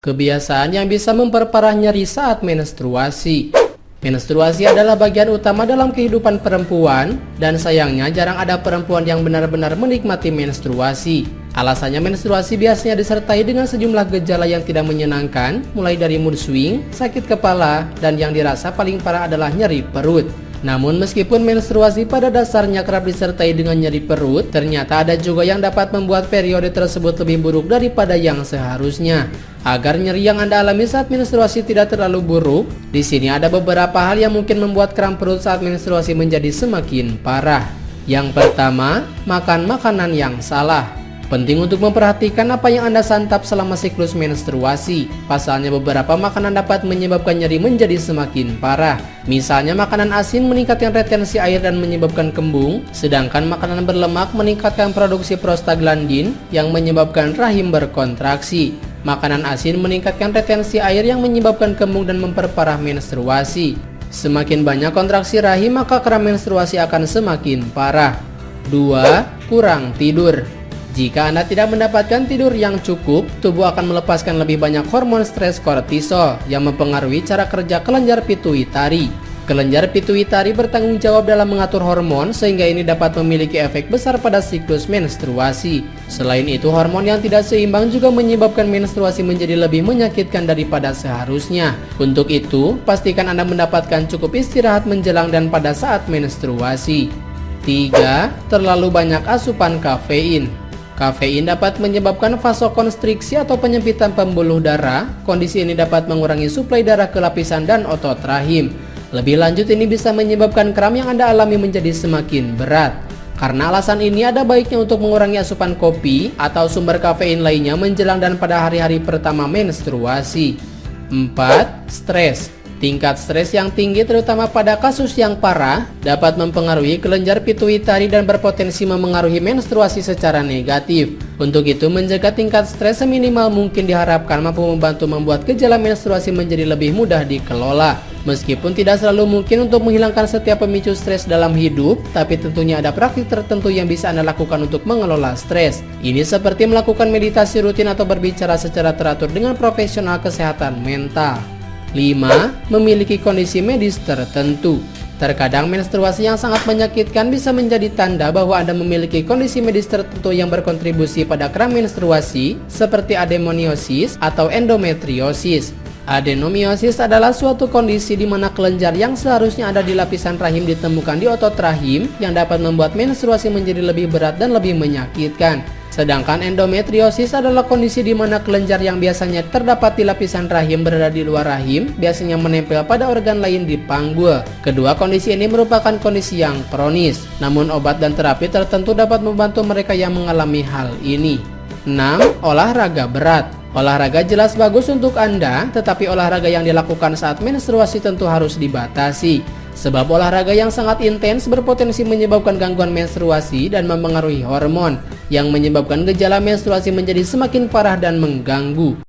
Kebiasaan yang bisa memperparah nyeri saat menstruasi. Menstruasi adalah bagian utama dalam kehidupan perempuan, dan sayangnya jarang ada perempuan yang benar-benar menikmati menstruasi. Alasannya menstruasi biasanya disertai dengan sejumlah gejala yang tidak menyenangkan, mulai dari mood swing, sakit kepala, dan yang dirasa paling parah adalah nyeri perut. Namun meskipun menstruasi pada dasarnya kerap disertai dengan nyeri perut, ternyata ada juga yang dapat membuat periode tersebut lebih buruk daripada yang seharusnya. Agar nyeri yang Anda alami saat menstruasi tidak terlalu buruk, di sini ada beberapa hal yang mungkin membuat kram perut saat menstruasi menjadi semakin parah. Yang pertama, makan makanan yang salah. Penting untuk memperhatikan apa yang Anda santap selama siklus menstruasi. Pasalnya beberapa makanan dapat menyebabkan nyeri menjadi semakin parah. Misalnya makanan asin meningkatkan retensi air dan menyebabkan kembung, sedangkan makanan berlemak meningkatkan produksi prostaglandin yang menyebabkan rahim berkontraksi. Makanan asin meningkatkan retensi air yang menyebabkan kembung dan memperparah menstruasi. Semakin banyak kontraksi rahim, maka kram menstruasi akan semakin parah. 2. Kurang tidur. Jika Anda tidak mendapatkan tidur yang cukup, tubuh akan melepaskan lebih banyak hormon stres kortisol yang mempengaruhi cara kerja kelenjar pituitari. Kelenjar pituitari bertanggung jawab dalam mengatur hormon, sehingga ini dapat memiliki efek besar pada siklus menstruasi. Selain itu, hormon yang tidak seimbang juga menyebabkan menstruasi menjadi lebih menyakitkan daripada seharusnya. Untuk itu, pastikan Anda mendapatkan cukup istirahat menjelang dan pada saat menstruasi. 3. Terlalu banyak asupan kafein. Kafein dapat menyebabkan vasokonstriksi atau penyempitan pembuluh darah. Kondisi ini dapat mengurangi suplai darah ke lapisan dan otot rahim. Lebih lanjut, ini bisa menyebabkan kram yang Anda alami menjadi semakin berat. Karena alasan ini, ada baiknya untuk mengurangi asupan kopi atau sumber kafein lainnya menjelang dan pada hari-hari pertama menstruasi. 4. Stres. Tingkat stres yang tinggi, terutama pada kasus yang parah, dapat mempengaruhi kelenjar pituitari dan berpotensi memengaruhi menstruasi secara negatif. Untuk itu, menjaga tingkat stres seminimal mungkin diharapkan mampu membantu membuat gejala menstruasi menjadi lebih mudah dikelola. Meskipun tidak selalu mungkin untuk menghilangkan setiap pemicu stres dalam hidup, tapi tentunya ada praktik tertentu yang bisa Anda lakukan untuk mengelola stres. Ini seperti melakukan meditasi rutin atau berbicara secara teratur dengan profesional kesehatan mental. 5. Memiliki kondisi medis tertentu. Terkadang menstruasi yang sangat menyakitkan bisa menjadi tanda bahwa Anda memiliki kondisi medis tertentu yang berkontribusi pada kram menstruasi, seperti adenomiosis atau endometriosis. Adenomiosis adalah suatu kondisi di mana kelenjar yang seharusnya ada di lapisan rahim ditemukan di otot rahim, yang dapat membuat menstruasi menjadi lebih berat dan lebih menyakitkan. Sedangkan endometriosis adalah kondisi di mana kelenjar yang biasanya terdapat di lapisan rahim berada di luar rahim, biasanya menempel pada organ lain di panggul. Kedua kondisi ini merupakan kondisi yang kronis, namun obat dan terapi tertentu dapat membantu mereka yang mengalami hal ini. 6. Olahraga berat. Olahraga jelas bagus untuk Anda, tetapi olahraga yang dilakukan saat menstruasi tentu harus dibatasi. Sebab olahraga yang sangat intens berpotensi menyebabkan gangguan menstruasi dan mempengaruhi hormon, yang menyebabkan gejala menstruasi menjadi semakin parah dan mengganggu.